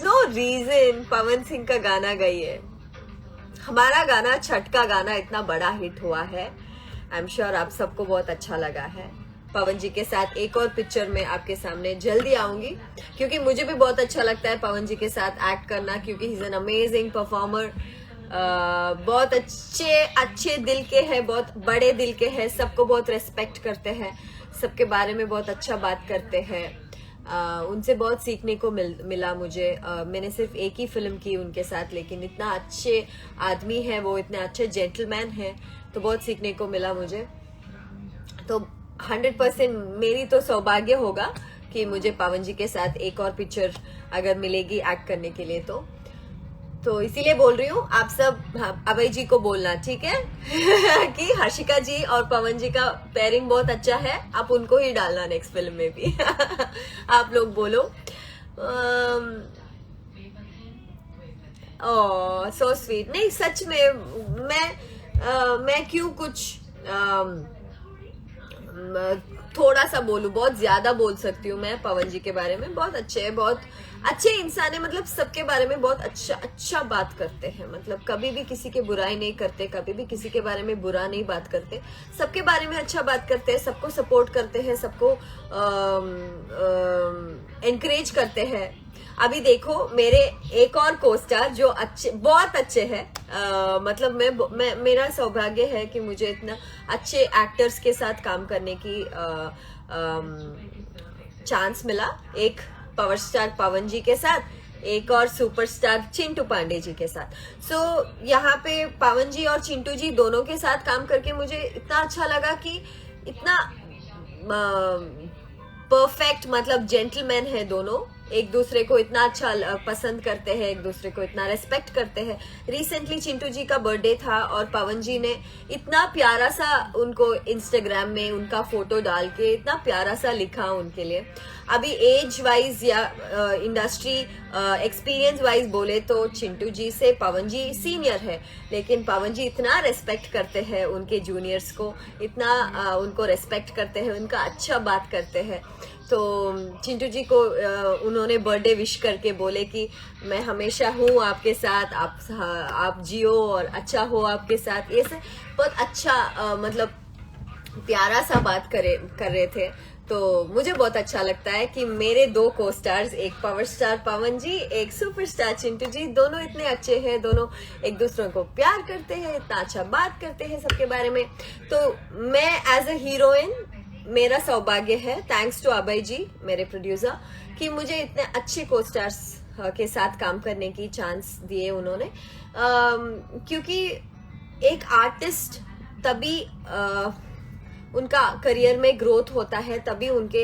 Is no reason Pawan Singh का गाना गाइए। हमारा गाना, छठ का गाना इतना बड़ा हिट हुआ है, आई एम श्योर आप सबको बहुत अच्छा लगा है। पवन जी के साथ एक और पिक्चर में आपके सामने जल्दी आऊंगी, क्योंकि मुझे भी बहुत अच्छा लगता है पवन जी के साथ एक्ट करना, क्योंकि he is an amazing performer. बहुत अच्छे दिल के हैं, बहुत बड़े दिल के हैं, सबको बहुत रेस्पेक्ट करते हैं, सबके बारे में बहुत अच्छा बात करते हैं। उनसे बहुत सीखने को मिला मुझे। मैंने सिर्फ एक ही फिल्म की उनके साथ, लेकिन इतना अच्छे आदमी है वो, इतने अच्छे जेंटलमैन हैं, तो बहुत सीखने को मिला मुझे। तो 100% मेरी तो सौभाग्य होगा कि मुझे पवन जी के साथ एक और पिक्चर अगर मिलेगी एक्ट करने के लिए, तो इसीलिए बोल रही हूँ। आप सब अभय जी को बोलना, ठीक है कि हर्षिका जी और पवन जी का पेयरिंग बहुत अच्छा है, आप उनको ही डालना नेक्स्ट फिल्म में भी आप लोग बोलो। So sweet. नहीं सच में मैं क्यों कुछ थोड़ा सा बोलूं, बहुत ज्यादा बोल सकती हूँ मैं पवन जी के बारे में। बहुत अच्छे हैं, बहुत अच्छे इंसान है, मतलब सबके बारे में बहुत अच्छा बात करते हैं, मतलब कभी भी किसी के बुराई नहीं करते, कभी भी किसी के बारे में बुरा नहीं बात करते, सबके बारे में अच्छा बात करते हैं, सबको सपोर्ट करते हैं, सबको एनकरेज करते हैं। अभी देखो मेरे एक और कोस्टार जो बहुत अच्छे हैं, मतलब मेरा सौभाग्य है कि मुझे इतना अच्छे एक्टर्स के साथ काम करने की चांस मिला। एक पावर स्टार पवन जी के साथ, एक और सुपरस्टार चिंटू पांडे जी के साथ। सो यहाँ पे पवन जी और चिंटू जी दोनों के साथ काम करके मुझे इतना अच्छा लगा कि इतना परफेक्ट, मतलब जेंटलमैन है दोनों, एक दूसरे को इतना अच्छा पसंद करते हैं, एक दूसरे को इतना रेस्पेक्ट करते हैं। रिसेंटली चिंटू जी का बर्थडे था और पवन जी ने इतना प्यारा सा उनको इंस्टाग्राम में उनका फोटो डाल के इतना प्यारा सा लिखा उनके लिए। अभी एज वाइज या इंडस्ट्री एक्सपीरियंस वाइज बोले तो चिंटू जी से पवन जी सीनियर है, लेकिन पवन जी इतना रेस्पेक्ट करते हैं उनके जूनियर्स को, इतना उनको रेस्पेक्ट करते हैं, उनका अच्छा बात करते हैं। तो चिंटू जी को उन्होंने बर्थडे विश करके बोले कि मैं हमेशा हूँ आपके साथ, आप जियो और अच्छा हो आपके साथ। ये से बहुत अच्छा मतलब प्यारा सा बात कर रहे थे। तो मुझे बहुत अच्छा लगता है कि मेरे दो को स्टार्स, एक पावर स्टार पवन जी, एक सुपरस्टार चिंटू जी, दोनों इतने अच्छे हैं, दोनों एक दूसरे को प्यार करते हैं, इतना अच्छा बात करते हैं सबके बारे में। तो मैं एज अ हीरोइन, मेरा सौभाग्य है, थैंक्स टू अभय जी मेरे प्रोड्यूसर, कि मुझे इतने अच्छे को स्टार्स के साथ काम करने की चांस दिए उन्होंने। क्योंकि एक आर्टिस्ट तभी उनका करियर में ग्रोथ होता है, तभी उनके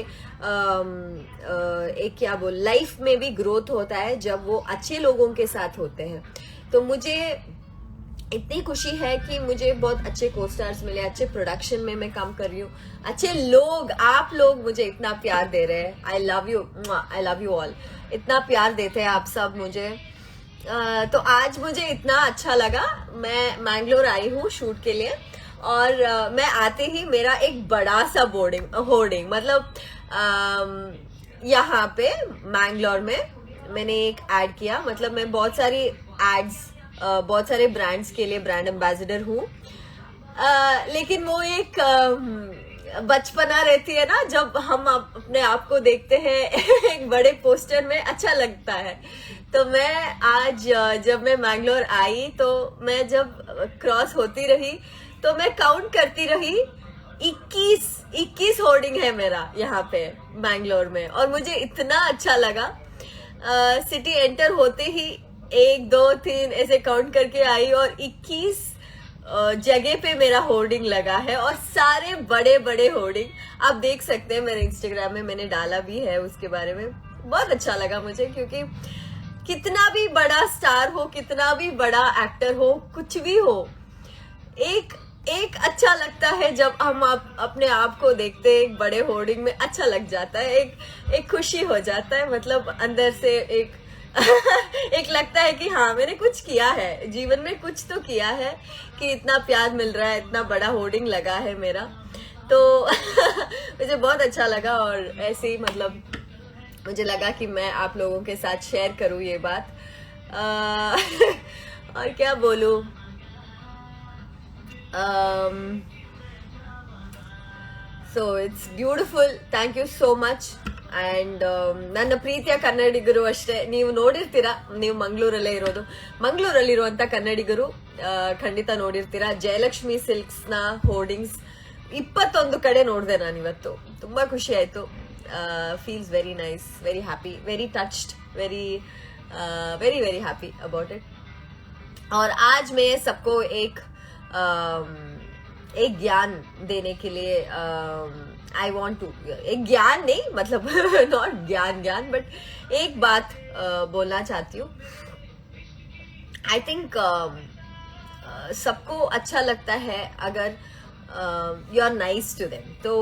एक क्या बोल लाइफ में भी ग्रोथ होता है जब वो अच्छे लोगों के साथ होते हैं। तो मुझे इतनी खुशी है कि मुझे बहुत अच्छे को स्टार्स मिले, अच्छे प्रोडक्शन में मैं काम कर रही हूँ, अच्छे लोग, आप लोग मुझे इतना प्यार दे रहे हैं। आई लव यू ऑल, इतना प्यार देते हैं आप सब मुझे। तो आज मुझे इतना अच्छा लगा। मैं मैंगलोर आई हूँ शूट के लिए, और मैं आते ही मेरा एक बड़ा सा होर्डिंग मतलब यहाँ पे मैंगलोर में मैंने एक ऐड किया, मतलब मैं बहुत सारी एड्स बहुत सारे ब्रांड्स के लिए ब्रांड एम्बेसडर हूँ। लेकिन वो एक बचपना रहती है ना, जब हम अपने आप को देखते हैं एक बड़े पोस्टर में, अच्छा लगता है। तो मैं आज जब मैं मैंगलोर आई, तो मैं जब क्रॉस होती रही तो मैं काउंट करती रही, 21 होर्डिंग है मेरा यहाँ पे मैंगलोर में, और मुझे इतना अच्छा लगा। सिटी एंटर होते ही 1 2 3 ऐसे काउंट करके आई, और 21 जगह पे मेरा होर्डिंग लगा है, और सारे बड़े बड़े होर्डिंग आप देख सकते हैं। मेरे इंस्टाग्राम में मैंने डाला भी है उसके बारे में। बहुत अच्छा लगा मुझे, क्योंकि कितना भी बड़ा स्टार हो, कितना भी बड़ा एक्टर हो, कुछ भी हो, एक अच्छा लगता है जब हम अपने आप को देखते हैं एक बड़े होर्डिंग में, अच्छा लग जाता है, एक खुशी हो जाता है, मतलब अंदर से एक एक लगता है कि हाँ मैंने कुछ किया है जीवन में, कुछ तो किया है कि इतना प्यार मिल रहा है, इतना बड़ा होर्डिंग लगा है मेरा। तो मुझे बहुत अच्छा लगा, और ऐसे ही मतलब मुझे लगा कि मैं आप लोगों के साथ शेयर करूं ये बात। और क्या बोलूं, so it's beautiful, thank you so much. And ನನ್ನ ಪ್ರೀತಿಯ ಕನ್ನಡಿಗರು ಅಷ್ಟೇ, ನೀವು ನೋಡಿರ್ತೀರಾ, ನೀವು ಮಂಗಳೂರಲ್ಲಿರುವಂತ ಕನ್ನಡಿಗರು ಖಂಡಿತ ನೋಡಿರ್ತೀರಾ. ಜಯಲಕ್ಷ್ಮಿ ಸಿಲ್ಕ್ಸ್ ನ ಹೋರ್ಡಿಂಗ್ಸ್ 21 ಕಡೆ ನೋಡಿದೆ ನಾನು ಇವತ್ತು. ತುಂಬಾ ಖುಷಿ ಆಯ್ತು. Feels very nice, very happy, very touched, very very very happy about it. और आज मैं सबको एक ज्ञान देने के लिए आई वॉन्ट टू, एक ज्ञान नहीं मतलब नॉट ज्ञान बट एक बात बोलना चाहती हूँ. आई थिंक सबको अच्छा लगता है अगर you are nice to them. तो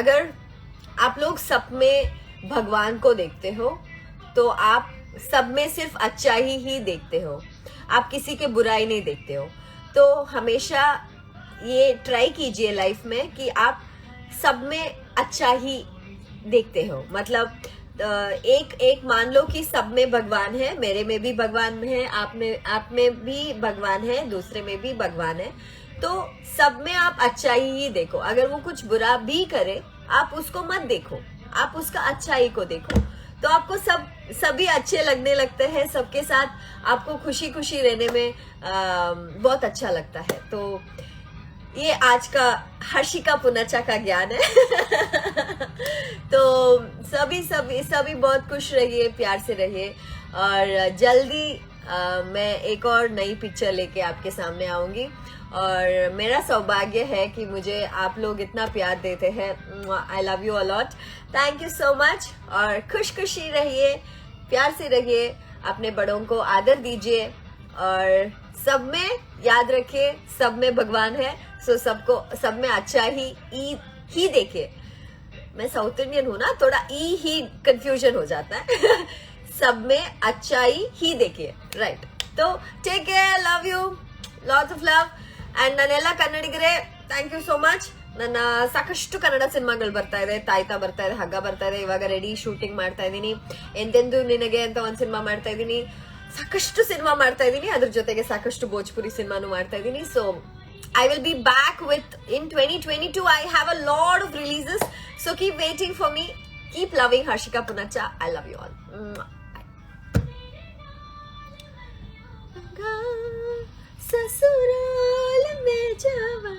अगर आप लोग सब में भगवान को देखते हो तो आप सब में सिर्फ अच्छाई ही देखते हो, आप किसी के बुराई नहीं देखते हो. तो हमेशा ये ट्राई कीजिए लाइफ में कि आप सब में अच्छा ही देखते हो. मतलब एक मान लो कि सब में भगवान है, मेरे में भी भगवान है, आप में भी भगवान है, दूसरे में भी भगवान है. तो सब में आप अच्छाई ही देखो. अगर वो कुछ बुरा भी करे आप उसको मत देखो, आप उसका अच्छाई को देखो. तो आपको सभी अच्छे लगने लगते हैं. सबके साथ आपको खुशी खुशी रहने में बहुत अच्छा लगता है. तो ये आज का हर्षिका पुनचा का ज्ञान है. तो सभी बहुत खुश रहिए, प्यार से रहिए. और जल्दी मैं एक और नई पिक्चर लेके आपके सामने आऊंगी. और मेरा सौभाग्य है कि मुझे आप लोग इतना प्यार देते हैं. I love you a lot. Thank you so much. और खुशी रहिए, प्यार से रहिए, अपने बड़ों को आदर दीजिए. और सब में याद रखिए सब में भगवान है. सो सबको सब में अच्छा ही देखिए. मैं साउथ इंडियन हूं ना, थोड़ा ही कंफ्यूजन हो जाता है. सब में अच्छाई ही देखिए, राइट. तो take care, love you, lots of love. And ನನ್ನೆಲ್ಲ ಕನ್ನಡಿಗರೇ ಥ್ಯಾಂಕ್ ಯು ಸೋ ಮಚ್. ನನ್ನ ಸಾಕಷ್ಟು ಕನ್ನಡ ಸಿನಿಮಾಗಳು ಬರ್ತಾ ಇದೆ, ತಾಯ್ತಾ ಬರ್ತಾ ಇದೆ, ಹಗ್ಗ ಬರ್ತಾ ಇದೆ, ಇವಾಗ ರೆಡಿ ಶೂಟಿಂಗ್ ಮಾಡ್ತಾ ಇದ್ದೀನಿ. ಎಂತೆಂದು ನಿನಗೆ ಅಂತ ಒಂದು ಸಿನಿಮಾ ಮಾಡ್ತಾ ಇದ್ದೀನಿ, ಸಾಕಷ್ಟು ಸಿನಿಮಾ ಮಾಡ್ತಾ ಇದ್ದೀನಿ. ಅದ್ರ ಜೊತೆಗೆ ಸಾಕಷ್ಟು ಭೋಜ್ಪುರಿ ಸಿನಿಮಾನು ಮಾಡ್ತಾ ಇದ್ದೀನಿ. So I will be back with in 2022. I have a lot of releases, so keep waiting for me. Keep loving Harshika Punacha. I love you all. ससुराल में जावा